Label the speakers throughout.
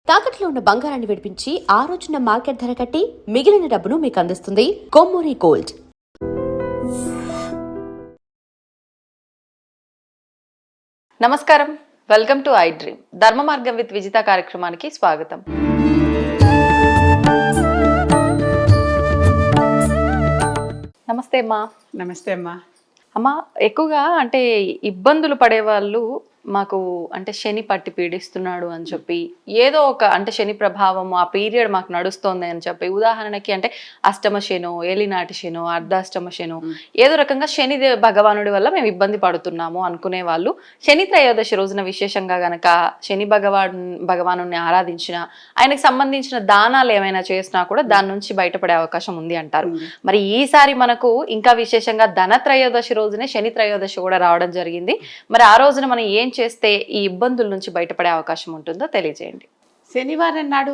Speaker 1: తాకట్లో ఉన్న బంగారాన్ని విడిపించి ఆ రోజున మార్కెట్ ధర కట్టి మిగిలిన డబ్బును మీకు అందిస్తుంది కొమ్మూరి గోల్డ్.
Speaker 2: నమస్కారం, వెల్కమ్ టు ఐ డ్రీమ్. ధర్మ మార్గం విత్ విజిత కార్యక్రమానికి స్వాగతం. నమస్తే అమ్మా.
Speaker 3: నమస్తే అమ్మా.
Speaker 2: అమ్మా, ఎక్కువగా అంటే ఇబ్బందులు పడేవాళ్ళు మాకు అంటే శని పట్టి పీడిస్తున్నాడు అని చెప్పి ఏదో ఒక అంటే శని ప్రభావం ఆ పీరియడ్ మాకు నడుస్తోంది అని చెప్పి, ఉదాహరణకి అంటే అష్టమ శను, ఏలినాటి శను, అర్ధాష్టమ శను, ఏదో రకంగా శని భగవానుడి వల్ల మేము ఇబ్బంది పడుతున్నాము అనుకునే వాళ్ళు శని త్రయోదశి రోజున విశేషంగా గనక శని భగవాను ఆరాధించిన, ఆయనకు సంబంధించిన దానాలు ఏమైనా చేసినా కూడా దాని నుంచి బయటపడే అవకాశం ఉంది అంటారు. మరి ఈసారి మనకు ఇంకా విశేషంగా ధన త్రయోదశి రోజునే శని త్రయోదశి కూడా రావడం జరిగింది. మరి ఆ రోజున మనం ఏం చేస్తే ఈ ఇబ్బందుల నుంచి బయటపడే అవకాశం ఉంటుందో తెలియజేయండి.
Speaker 3: శనివారం నాడు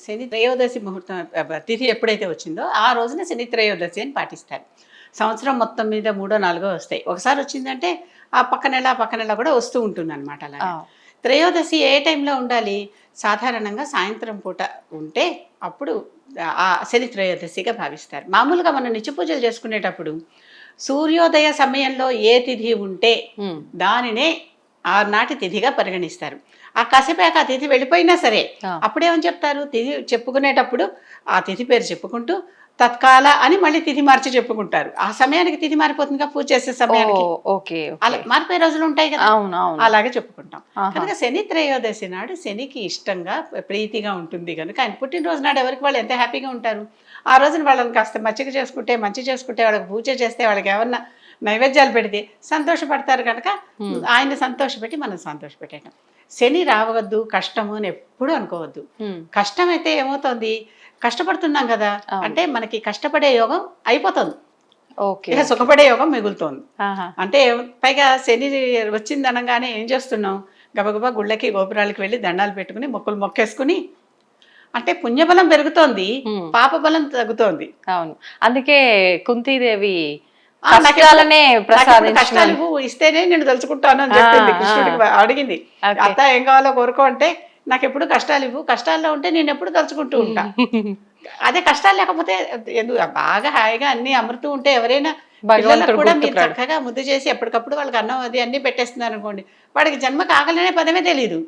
Speaker 3: శని త్రయోదశి ముహూర్తం తిథి ఎప్పుడైతే వచ్చిందో ఆ రోజున శని త్రయోదశి అని పాటిస్తారు. సంవత్సరం మొత్తం మీద 3, 4 వస్తాయి. ఒకసారి వచ్చిందంటే ఆ పక్క నెల కూడా వస్తూ ఉంటుంది అనమాట. అలా త్రయోదశి ఏ టైంలో ఉండాలి? సాధారణంగా సాయంత్రం పూట ఉంటే అప్పుడు ఆ శని త్రయోదశిగా భావిస్తారు. మామూలుగా మనం నిత్య పూజలు చేసుకునేటప్పుడు సూర్యోదయ సమయంలో ఏ తిథి ఉంటే దానినే ఆనాటి తిథిగా పరిగణిస్తారు. ఆ కాసేపాక ఆ తిథి వెళ్ళిపోయినా సరే అప్పుడేమని చెప్తారు? తిథి చెప్పుకునేటప్పుడు ఆ తిథి పేరు చెప్పుకుంటూ తత్కాల అని మళ్ళీ తిథి మార్చి చెప్పుకుంటారు. ఆ సమయానికి తిథి మారిపోతుందిగా, పూజ చేసే సమయానికి అలా మారిపోయే రోజులు ఉంటాయి కదా, అలాగే చెప్పుకుంటాం. కనుక శని త్రయోదశి నాడు శనికి ఇష్టంగా ప్రీతిగా ఉంటుంది కనుక ఆయన పుట్టినరోజు నాడు ఎవరికి వాళ్ళు ఎంత హ్యాపీగా ఉంటారు. ఆ రోజున వాళ్ళని కాస్త మంచి చేసుకుంటే వాళ్ళకి పూజ చేస్తే, వాళ్ళకి ఏమన్నా నైవేద్యాలు పెడితే సంతోషపడతారు కనుక ఆయన సంతోషపెట్టి మనం సంతోషపెట్టేయటం. శని రావద్దు, కష్టము అని ఎప్పుడు అనుకోవద్దు. కష్టం అయితే ఏమవుతుంది? కష్టపడుతున్నాం కదా అంటే మనకి కష్టపడే యోగం అయిపోతుంది, ఇక సుఖపడే యోగం మిగులుతోంది. అంటే పైగా శని వచ్చింది అనగానే ఏం చేస్తున్నాం? గబగబా గుళ్ళకి గోపురాలకి వెళ్ళి దండాలు పెట్టుకుని మొక్కేసుకుని అంటే పుణ్యబలం పెరుగుతోంది, పాప బలం తగ్గుతోంది.
Speaker 2: అవును, అందుకే కుంతీదేవి
Speaker 3: కష్టాలు ఇస్తేనే నేను తలుచుకుంటాను అని చెప్పింది. కృష్ణుడికి అడిగింది, అత్త ఏం కావాలో కోరుకో అంటే నాకు ఎప్పుడు కష్టాలు ఇవ్వు, కష్టాల్లో ఉంటే నేను ఎప్పుడు తలుచుకుంటూ ఉంటా. అదే కష్టాలు లేకపోతే బాగా హాయిగా అన్ని అమృతూ ఉంటే ఎవరైనా పిల్లలకు కూడా మీరు చక్కగా ముద్దు చేసి ఎప్పటికప్పుడు వాళ్ళకి అన్నం అది అన్ని పెట్టేస్తున్నారు అనుకోండి, వాడికి జన్మకు ఆకలినే పదమే తెలియదు.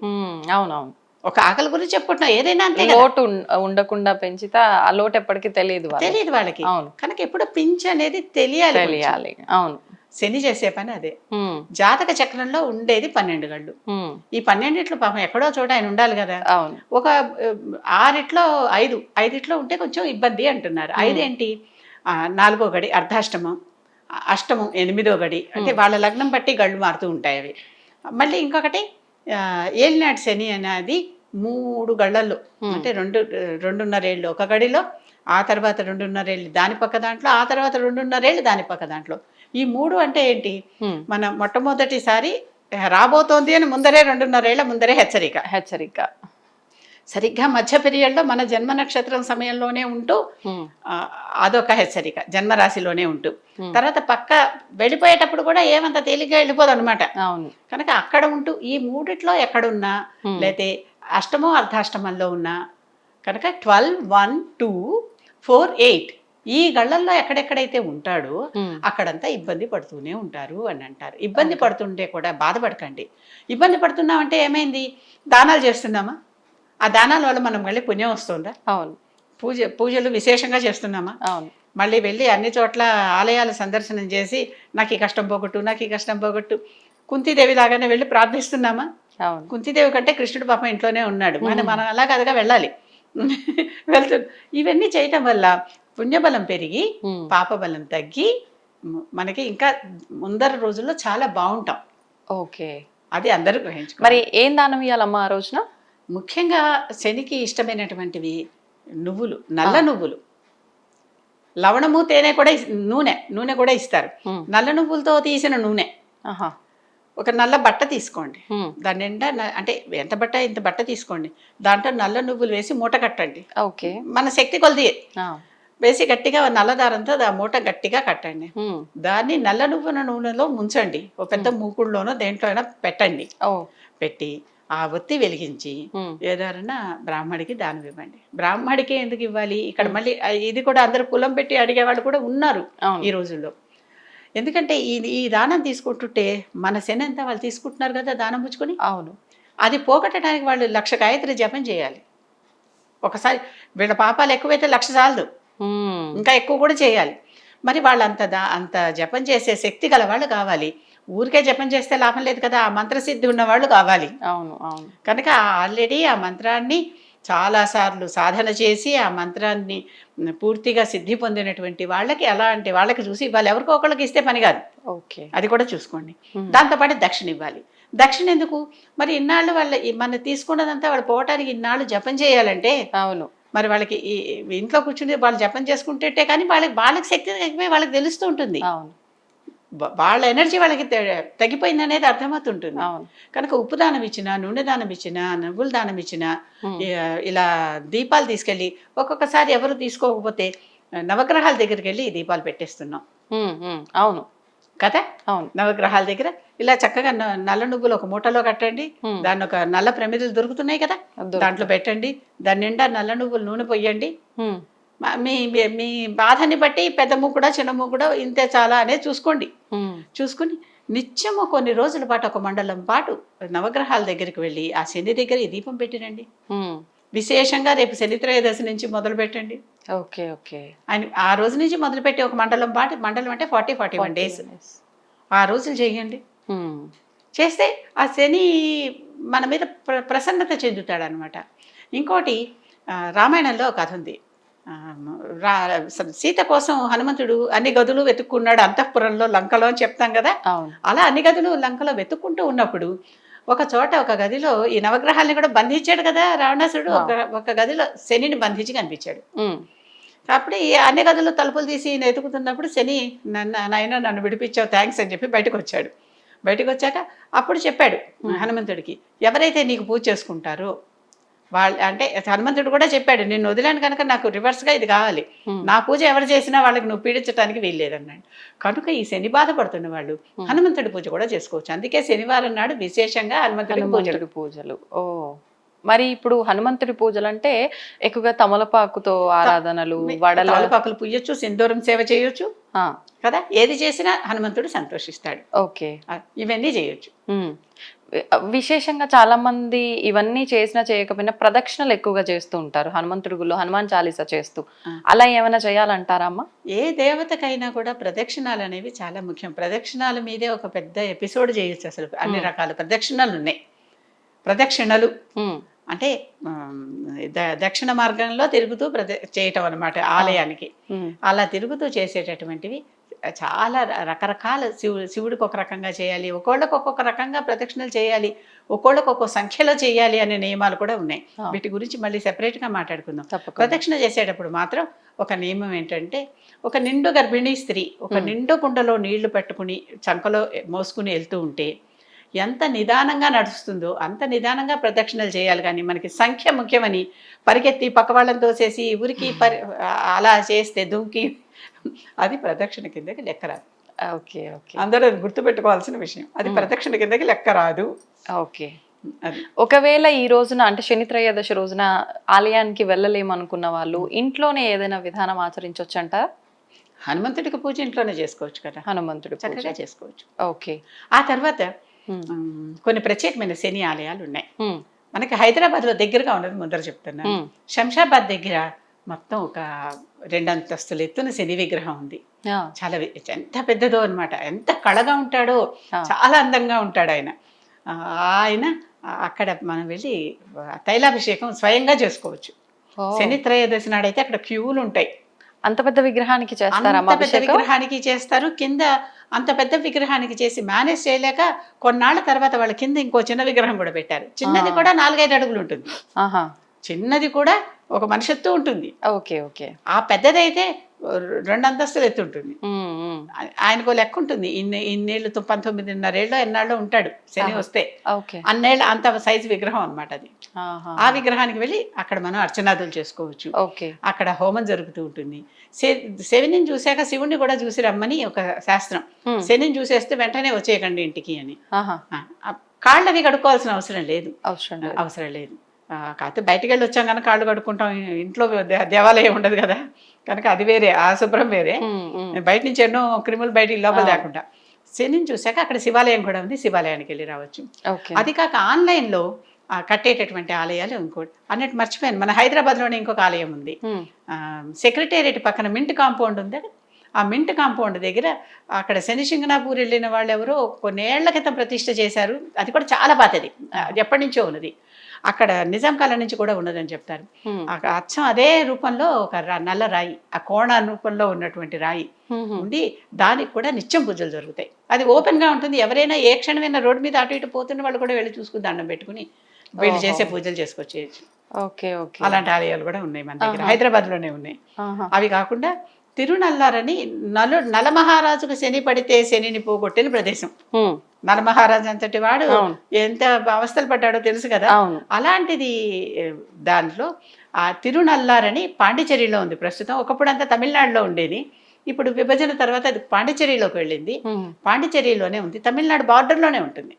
Speaker 2: అవునవును, ఒక
Speaker 3: ఆకలి గురించి చెప్పుకుంటున్నా, ఏదైనా అంతే.
Speaker 2: లోటు ఉండకుండా పెంచితే ఆ లోటు ఎప్పటికీ తెలియదు
Speaker 3: వాళ్ళకి. కనుక ఎప్పుడు పింఛ్ అనేది తెలియాలి.
Speaker 2: అవును,
Speaker 3: శని చేసే పని అదే. జాతక చక్రంలో ఉండేది 12 గళ్ళు. ఈ 12 పాపం ఎక్కడో చోట ఆయన ఉండాలి కదా. ఒక 6 5 ఉంటే కొంచెం ఇబ్బంది అంటున్నారు. 5 ఏంటి? 4వ గడి అర్ధాష్టమం, అష్టమం 8వ గడి, అంటే వాళ్ళ లగ్నం బట్టి గళ్ళు మారుతూ ఉంటాయి అవి. మళ్ళీ ఇంకొకటి ఏలినాటి శని అనేది 3 గళ్ళల్లో, అంటే 2.5 ఏళ్ళు ఒక గడిలో, ఆ తర్వాత 2.5 ఏళ్ళు దాని పక్క దాంట్లో, ఆ తర్వాత 2.5 ఏళ్ళు దాని పక్క దాంట్లో. ఈ 3 అంటే ఏంటి? మన మొట్టమొదటిసారి రాబోతోంది అని ముందరే 2.5 ఏళ్ల ముందరే హెచ్చరిక. సరిగ్గా మధ్య పీరియడ్లో మన జన్మ నక్షత్రం సమయంలోనే ఉంటూ అదొక హెచ్చరిక, జన్మరాశిలోనే ఉంటూ. తర్వాత పక్క వెళ్ళిపోయేటప్పుడు కూడా ఏమంత తేలిగ్గా వెళ్ళిపోదు అనమాట. కనుక అక్కడ ఉంటూ ఈ 3 ఎక్కడున్నా, లేతే అష్టమో అర్ధాష్టమంలో ఉన్నా కనుక 12, 1, 2, 4, 8 ఈ గళ్ళల్లో ఎక్కడెక్కడైతే ఉంటాడో అక్కడంతా ఇబ్బంది పడుతూనే ఉంటారు అని అంటారు. ఇబ్బంది పడుతుంటే కూడా బాధపడకండి. ఇబ్బంది పడుతున్నామంటే ఏమైంది? దానాలు చేస్తున్నామా? ఆ దానాల వల్ల మనం మళ్ళీ పుణ్యం వస్తుందా?
Speaker 2: అవును.
Speaker 3: పూజలు విశేషంగా చేస్తున్నామా?
Speaker 2: అవును.
Speaker 3: మళ్ళీ వెళ్ళి అన్ని చోట్ల ఆలయాల సందర్శనం చేసి నాకు ఈ కష్టం పోగొట్టు కుంతీదేవి లాగానే వెళ్ళి ప్రార్థిస్తున్నామా? కుంతీదేవి కంటే కృష్ణుడు పాపం ఇంట్లోనే ఉన్నాడు, మనం అలా కదగా వెళ్ళాలి. ఇవన్నీ చేయటం వల్ల పుణ్యబలం పెరిగి పాపబలం తగ్గి మనకి ఇంకా ముందర రోజుల్లో చాలా బాగుంటాం.
Speaker 2: ఓకే,
Speaker 3: అది అందరూ గ్రహించుకో.
Speaker 2: మరి ఏం దానం ఇవ్వాలమ్మా ఆ రోజున?
Speaker 3: ముఖ్యంగా శనికి ఇష్టమైనటువంటివి నువ్వులు, నల్ల నువ్వులు, లవణము, తేనె కూడా, నూనె కూడా ఇస్తారు. నల్ల నువ్వులతో తీసిన నూనె. ఒక నల్ల బట్ట తీసుకోండి, దాని నిండా అంటే ఎంత బట్ట, ఇంత బట్ట తీసుకోండి, దాంట్లో నల్ల నువ్వులు వేసి మూట కట్టండి. మన శక్తి కొలది వేసి గట్టిగా నల్ల దారంతో ఆ మూట గట్టిగా కట్టండి. దాన్ని నల్ల నువ్వుల నూనెలో ముంచండి, ఓ పెద్ద మూకుడులోనో దేంట్లో అయినా పెట్టండి. పెట్టి ఆ ఒత్తి వెలిగించి ఏదైనా బ్రాహ్మడికి దానం ఇవ్వండి. బ్రాహ్మడికే ఎందుకు ఇవ్వాలి? ఇక్కడ మళ్ళీ ఇది కూడా అందరూ కులం పెట్టి అడిగేవాళ్ళు కూడా ఉన్నారు ఈ రోజుల్లో. ఎందుకంటే ఈ దానం తీసుకుంటుంటే మన శని అంతా వాళ్ళు తీసుకుంటున్నారు కదా దానం పుచ్చుకొని.
Speaker 2: అవును.
Speaker 3: అది పోగొట్టడానికి వాళ్ళు 1,00,000 గాయత్రి జపం చేయాలి. ఒకసారి వీళ్ళ పాపాలు ఎక్కువైతే 1,00,000 చాలదు, ఇంకా ఎక్కువ కూడా చేయాలి. మరి వాళ్ళు అంత జపం చేసే శక్తి గల వాళ్ళు కావాలి. ఊరికే జపం చేస్తే లాభం లేదు కదా, ఆ మంత్రసిద్ధి ఉన్న వాళ్ళు కావాలి.
Speaker 2: అవును అవును.
Speaker 3: కనుక ఆల్రెడీ ఆ మంత్రాన్ని చాలాసార్లు సాధన చేసి ఆ మంత్రాన్ని పూర్తిగా సిద్ధి పొందినటువంటి వాళ్ళకి అలాంటి వాళ్ళకి చూసి ఇవ్వాలి. ఎవరికో ఒకళ్ళకి ఇస్తే పని కాదు,
Speaker 2: ఓకే,
Speaker 3: అది కూడా చూసుకోండి. దాంతోపాటు దక్షిణ ఇవ్వాలి. దక్షిణ ఎందుకు? మరి ఇన్నాళ్ళు మన తీసుకున్నదంతా వాళ్ళు పోవటానికి ఇన్నాళ్ళు జపం చేయాలంటే
Speaker 2: అవును,
Speaker 3: మరి వాళ్ళకి ఇంట్లో కూర్చుని వాళ్ళు జపం చేసుకుంటే కానీ వాళ్ళకి శక్తి తగ్గిపోయి వాళ్ళకి తెలుస్తూ ఉంటుంది.
Speaker 2: అవును,
Speaker 3: వాళ్ళ ఎనర్జీ వాళ్ళకి తగ్గిపోయింది అనేది అర్థమవుతుంటుంది.
Speaker 2: అవును.
Speaker 3: కనుక ఉప్పు దానం ఇచ్చినా, నూనె దానం ఇచ్చినా, నువ్వుల దానం ఇచ్చినా, ఇలా దీపాలు తీసుకెళ్ళి ఒక్కొక్కసారి ఎవరు తీసుకోకపోతే నవగ్రహాల దగ్గరికి వెళ్ళి దీపాలు పెట్టేస్తున్నాం
Speaker 2: అవును
Speaker 3: కదా.
Speaker 2: అవును,
Speaker 3: నవగ్రహాల దగ్గర ఇలా చక్కగా నల్ల నువ్వులు ఒక మూటలో కట్టండి, దాన్ని ఒక నల్ల ప్రమిదలు దొరుకుతున్నాయి కదా, దాంట్లో పెట్టండి. దాని నిండా నల్ల నువ్వులు నూనె పొయ్యండి. మీ మీ బాధని బట్టి పెద్ద ముగ్గుడా చిన్న ముగ్గుడా ఇంతే చాలా అనేది చూసుకుని నిత్యము కొన్ని రోజుల పాటు ఒక మండలం పాటు నవగ్రహాల దగ్గరికి వెళ్ళి ఆ శని దగ్గర ఈ దీపం పెట్టిరండి. విశేషంగా రేపు శని త్రయోదశి నుంచి మొదలు పెట్టండి.
Speaker 2: Okay okay.
Speaker 3: ఆ రోజు నుంచి మొదలుపెట్టి ఒక మండలం అంటే 40-41 డేస్ ఆ రోజులు చేయండి. చేస్తే ఆ శని మన మీద ప్రసన్నత చెందుతాడు అనమాట. ఇంకోటి రామాయణంలో కథ ఉంది. సీత కోసం హనుమంతుడు అన్ని గదులు వెతుక్కున్నాడు అంతఃపురంలో, లంకలో అని చెప్తాం కదా. అలా అన్ని గదులు లంకలో వెతుక్కుంటూ ఉన్నప్పుడు ఒక చోట ఒక గదిలో ఈ నవగ్రహాలని కూడా బంధించాడు కదా రావణాసురుడు. ఒక గదిలో శనిని బంధించి కనిపించాడు. అప్పుడు ఈ అన్ని గదులు తలుపులు తీసి ఎతుకుతున్నప్పుడు శని నన్ను విడిపించావు, థ్యాంక్స్ అని చెప్పి బయటకు వచ్చాడు. బయటకు వచ్చాక అప్పుడు చెప్పాడు హనుమంతుడికి, ఎవరైతే నీకు పూజ చేసుకుంటారో వాళ్ళు, అంటే హనుమంతుడు కూడా చెప్పాడు, నేను వదిలాను కనుక నాకు రివర్స్గా ఇది కావాలి, నా పూజ ఎవరు చేసినా వాళ్ళకి నువ్వు పీడించడానికి వీల్లేదన్నాడు. కనుక ఈ శని బాధపడుతున్న వాళ్ళు హనుమంతుడి పూజ కూడా చేసుకోవచ్చు. అందుకే శనివారం నాడు విశేషంగా హనుమంతుడి
Speaker 2: పూజలు. ఓ, మరి ఇప్పుడు హనుమంతుడి పూజలు అంటే ఎక్కువగా తమలపాకుతో ఆరాధనలు, వడల
Speaker 3: తమలపాకులు పూయొచ్చు, సింధూరం సేవ చేయొచ్చు కదా. ఏది చేసినా హనుమంతుడు సంతోషిస్తాడు.
Speaker 2: ఓకే,
Speaker 3: ఇవన్నీ చేయొచ్చు.
Speaker 2: విశేషంగా చాలా మంది ఇవన్నీ చేసినా చేయకపోయినా ప్రదక్షిణలు ఎక్కువగా చేస్తూ ఉంటారు హనుమంతుడి గుళ్ళో, హనుమాన్ చాలీసా చేస్తూ. అలా ఏమైనా చేయాలంటారా అమ్మా?
Speaker 3: ఏ దేవతకైనా కూడా ప్రదక్షిణాలు అనేవి చాలా ముఖ్యం. ప్రదక్షిణాల మీదే ఒక పెద్ద ఎపిసోడ్ చేయొచ్చు. అసలు అన్ని రకాల ప్రదక్షిణాలు ఉన్నాయి. ప్రదక్షిణలు అంటే దక్షిణ మార్గంలో తిరుగుతూ చేయటం అనమాట ఆలయానికి. అలా తిరుగుతూ చేసేటటువంటివి చాలా రకరకాల. శివుడికి ఒక రకంగా చేయాలి, ఒక్కోళ్ళకి ఒక్కొక్క రకంగా ప్రదక్షిణలు చేయాలి, ఒక్కోళ్ళకి ఒక్కో సంఖ్యలో చేయాలి అనే నియమాలు కూడా ఉన్నాయి. వీటి గురించి మళ్ళీ సెపరేట్గా మాట్లాడుకుందాం. ప్రదక్షిణ చేసేటప్పుడు మాత్రం ఒక నియమం ఏంటంటే, ఒక నిండు గర్భిణీ స్త్రీ ఒక నిండు కుండలో నీళ్లు పెట్టుకుని చంకలో మోసుకుని వెళ్తూ ఉంటే ఎంత నిదానంగా నడుస్తుందో అంత నిదానంగా ప్రదక్షిణలు చేయాలి. కానీ మనకి సంఖ్య ముఖ్యమని పరిగెత్తి పక్క వాళ్ళని తోసేసి ఊరికి అలా చేస్తే దుంకి అది ప్రదక్షిణ కిందకి లెక్క రాదు.
Speaker 2: ఓకే ఓకే,
Speaker 3: అందరూ అది గుర్తుపెట్టుకోవాల్సిన విషయం. అది ప్రదక్షిణ కిందకి లెక్క రాదు.
Speaker 2: ఓకే. ఒకవేళ ఈ రోజున అంటే శని త్రయోదశి రోజున ఆలయానికి వెళ్ళలేమనుకున్న వాళ్ళు ఇంట్లోనే ఏదైనా విధానం ఆచరించవచ్చు అంటారా?
Speaker 3: హనుమంతుడికి పూజ ఇంట్లోనే చేసుకోవచ్చు కదా,
Speaker 2: హనుమంతుడి
Speaker 3: చక్కగా చేసుకోవచ్చు.
Speaker 2: ఓకే.
Speaker 3: ఆ తర్వాత కొన్ని ప్రత్యేకమైన శని ఆలయాలు ఉన్నాయి. మనకి హైదరాబాద్లో దగ్గరగా ఉన్నది ముందర చెప్తున్నాను. శంషాబాద్ దగ్గర మొత్తం ఒక 2 అంతస్తుల ఎత్తున శని విగ్రహం ఉంది. చాలా ఎంత పెద్దదో అనమాట. ఎంత కళగా ఉంటాడో, చాలా అందంగా ఉంటాడు ఆయన. అక్కడ మనం వెళ్ళి తైలాభిషేకం స్వయంగా చేసుకోవచ్చు. శని త్రయోదశి నాడైతే అక్కడ క్యూలు ఉంటాయి.
Speaker 2: అంత పెద్ద విగ్రహానికి చేస్తారు.
Speaker 3: అంత పెద్ద విగ్రహానికి చేస్తారు. కింద అంత పెద్ద విగ్రహానికి చేసి మేనేజ్ చేయలేక కొన్నాళ్ళ తర్వాత వాళ్ళ కింద ఇంకో చిన్న విగ్రహం కూడా పెట్టారు. చిన్నది కూడా 4-5 అడుగులు ఉంటుంది. చిన్నది కూడా ఒక మనిషితో ఉంటుంది.
Speaker 2: Okay okay.
Speaker 3: ఆ పెద్దదైతే 2 అంతస్తులు ఎత్తు ఉంటుంది. ఆయనకు లెక్క ఉంటుంది. ఇన్నేళ్ళు 19.5 ఏళ్ళు ఎన్నాళ్ళు ఉంటాడు శని వస్తే. అన్నేళ్ళు అంత సైజు విగ్రహం అనమాట అది. ఆ విగ్రహానికి వెళ్ళి అక్కడ మనం అర్చనాదులు చేసుకోవచ్చు. అక్కడ హోమం జరుగుతూ ఉంటుంది. శనిని చూశాక శివుణ్ణి కూడా చూసి రమ్మని ఒక శాస్త్రం. శనిని చూసేస్తే వెంటనే వచ్చేయకండి ఇంటికి అని. కాళ్ళవి కడుక్కోవాల్సిన అవసరం లేదు.
Speaker 2: అవసరం లేదు.
Speaker 3: కాకపోతే బయటికి వెళ్ళి వచ్చాం కనుక కాళ్ళు కడుక్కుంటాం, ఇంట్లో దేవాలయం ఉండదు కదా, కనుక అది వేరే, ఆ శుభ్రం వేరే. బయట నుంచి ఎన్నో క్రిములు బయటికి లోపల లేకుండా. శనిని చూశాక అక్కడ శివాలయం కూడా ఉంది, శివాలయానికి వెళ్ళి రావచ్చు. అది కాక ఆన్లైన్లో కట్టేటటువంటి ఆలయాలు ఇంకోటి అన్నట్టు మర్చిపోయాను, మన హైదరాబాద్లోనే ఇంకొక ఆలయం ఉంది. సెక్రటేరియట్ పక్కన మింట్ కాంపౌండ్ ఉంది. ఆ మింట్ కాంపౌండ్ దగ్గర అక్కడ శనిశింగణాపూర్ వెళ్ళిన వాళ్ళు ఎవరో కొన్నేళ్ల క్రితం ప్రతిష్ఠ చేశారు. అది కూడా చాలా పాతది, అది ఎప్పటి నుంచో ఉన్నది. అక్కడ నిజాం కాలం నుంచి కూడా ఉన్నదని చెప్తారు. అచ్చం అదే రూపంలో ఒక నల్ల రాయి, ఆ కోణ రూపంలో ఉన్నటువంటి రాయి ఉండి దానికి కూడా నిత్యం పూజలు జరుగుతాయి. అది ఓపెన్ గా ఉంటుంది, ఎవరైనా ఏ క్షణమైనా రోడ్డు మీద అటు ఇటు పోతున్న వాళ్ళు కూడా వెళ్ళి చూసుకుని దండం పెట్టుకుని వీళ్ళు చేసే పూజలు చేసుకొచ్చేయచ్చు. అలాంటి ఆలయాలు కూడా ఉన్నాయి మన దగ్గర, హైదరాబాద్ లోనే ఉన్నాయి. అవి కాకుండా తిరునల్లారని నలమహారాజుకు శని పడితే శనిని పోగొట్టిన ప్రదేశం. నలమహారాజు అంతటి వాడు ఎంత అవస్థలు పడ్డాడో తెలుసు కదా. అలాంటిది దాంట్లో ఆ తిరునల్లారని పాండిచేరిలో ఉంది ప్రస్తుతం. ఒకప్పుడు అంతా తమిళనాడులో ఉండేది, ఇప్పుడు విభజన తర్వాత అది పాండిచేరిలోకి వెళ్ళింది. పాండిచేరిలోనే ఉంది, తమిళనాడు బార్డర్లోనే ఉంటుంది.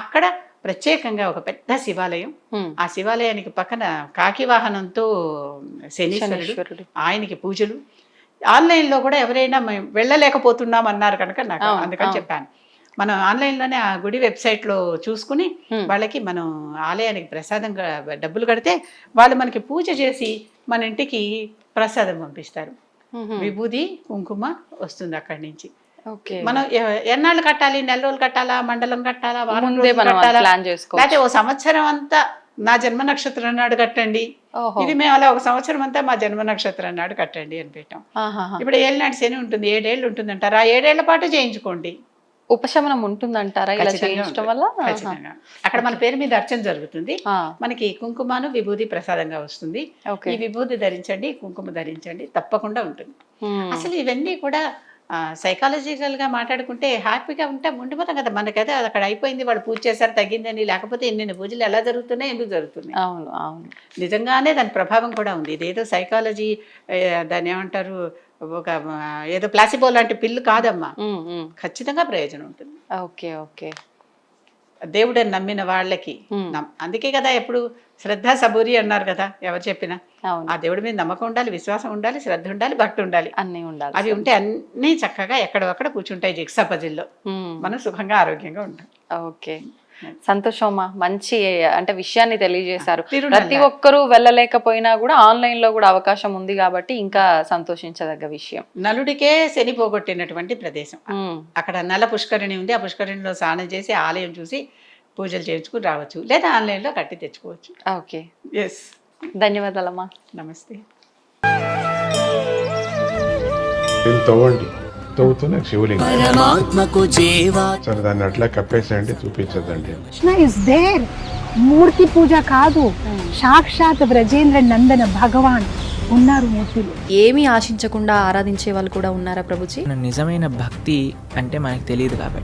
Speaker 3: అక్కడ ప్రత్యేకంగా ఒక పెద్ద శివాలయం. ఆ శివాలయానికి పక్కన కాకి వాహనంతో శనీశ్వరుడు, ఆయనకి పూజలు. ఆన్లైన్లో కూడా ఎవరైనా మేము వెళ్ళలేకపోతున్నాం అన్నారు కనుక నాకు అందుకని చెప్పాను, మనం ఆన్లైన్లోనే ఆ గుడి వెబ్సైట్లో చూసుకుని వాళ్ళకి మనం ఆలయానికి ప్రసాదంగా డబ్బులు కడితే వాళ్ళు మనకి పూజ చేసి మన ఇంటికి ప్రసాదం పంపిస్తారు. విభూది కుంకుమ వస్తుంది అక్కడి నుంచి. మనం ఎన్నాళ్ళు కట్టాలి, నెల రోజులు కట్టాలా, మండలం కట్టాలా, వారం రోజులు కట్టాలా, లేకపోతే ఓ సంవత్సరం అంతా నా జన్మ నక్షత్రం నాడు కట్టండి. ఇది మేము అలా ఒక సంవత్సరం అంతా మా జన్మ నక్షత్రం నాడు కట్టండి అని పెట్టాం. ఇప్పుడు ఏళ్ళనాటి శని ఉంటుంది, 7 ఏళ్ళు ఉంటుంది అంటారు, ఆ 7 ఏళ్ల పాటు చేయించుకోండి.
Speaker 2: ఉపశమనం ఉంటుందంటారా ఇలా చేయించడం వల్ల?
Speaker 3: ఖచ్చితంగా. అక్కడ మన పేరు మీద అర్చన జరుగుతుంది, మనకి కుంకుమను విభూది ప్రసాదంగా వస్తుంది. ఈ విభూది ధరించండి, కుంకుమ ధరించండి, తప్పకుండా ఉంటుంది. అసలు ఇవన్నీ కూడా సైకాలజికల్ గా మాట్లాడుకుంటే హ్యాపీగా ఉంటే ఉండిపోతాం కదా. మనకైతే అక్కడ అయిపోయింది, వాళ్ళు పూజ చేశారు తగ్గిందని, లేకపోతే ఎన్ని పూజలు ఎలా జరుగుతున్నాయి, ఎందుకు జరుగుతున్నాయి.
Speaker 2: అవును అవును,
Speaker 3: నిజంగానే దాని ప్రభావం కూడా ఉంది. ఇదేదో సైకాలజీ, దాన్ని ఏమంటారు, ఒక ఏదో ప్లాసిబో లాంటి పిల్లు కాదమ్మా, ఖచ్చితంగా ప్రయోజనం ఉంటుంది.
Speaker 2: ఓకే ఓకే,
Speaker 3: దేవుడని నమ్మిన వాళ్ళకి. అందుకే కదా ఎప్పుడు శ్రద్ధ సబూరి అన్నారు కదా, ఎవరు చెప్పినా. ఆ దేవుడి మీద నమ్మకం ఉండాలి, విశ్వాసం ఉండాలి, శ్రద్ధ ఉండాలి, భక్తి ఉండాలి,
Speaker 2: అన్నీ ఉండాలి.
Speaker 3: అవి ఉంటే అన్నీ చక్కగా ఎక్కడొక్కడ కూర్చుంటాయి జిగ్సా పజిల్లో, మనం సుఖంగా ఆరోగ్యంగా ఉంటాం.
Speaker 2: ఓకే, సంతోషమా, మంచి అంటే విషయాన్ని తెలియజేశారు. ప్రతి ఒక్కరూ వెళ్ళలేకపోయినా కూడా ఆన్లైన్ లో కూడా అవకాశం ఉంది కాబట్టి ఇంకా సంతోషించదగ్గ విషయం.
Speaker 3: నలుడికే శని పోగొట్టినటువంటి ప్రదేశం. అక్కడ నల్ల పుష్కరిణి ఉంది, ఆ పుష్కరిణిలో స్నానం చేసి ఆలయం చూసి పూజలు చేయించుకుని రావచ్చు, లేదా ఆన్లైన్ లో కట్టి తెచ్చుకోవచ్చు.
Speaker 2: ఓకే,
Speaker 3: ఎస్,
Speaker 2: ధన్యవాదాలమ్మా.
Speaker 3: నమస్తే.
Speaker 4: తవ్వుతున్న శివలింగం, సరే దాన్ని అట్లా కప్పేసేయండి, చూపించదండి.
Speaker 5: కృష్ణ ఇస్ దేర్, మూర్తి పూజ కాదు, సాక్షాత్ బ్రజేంద్ర నందన భగవాన్ ఉన్నారు మూర్తిలో.
Speaker 6: ఏమీ ఆశించకుండా ఆరాధించే వాళ్ళు కూడా ఉన్నారా ప్రభుజీ?
Speaker 7: నిజమైన భక్తి అంటే మనకు తెలియదు కాబట్టి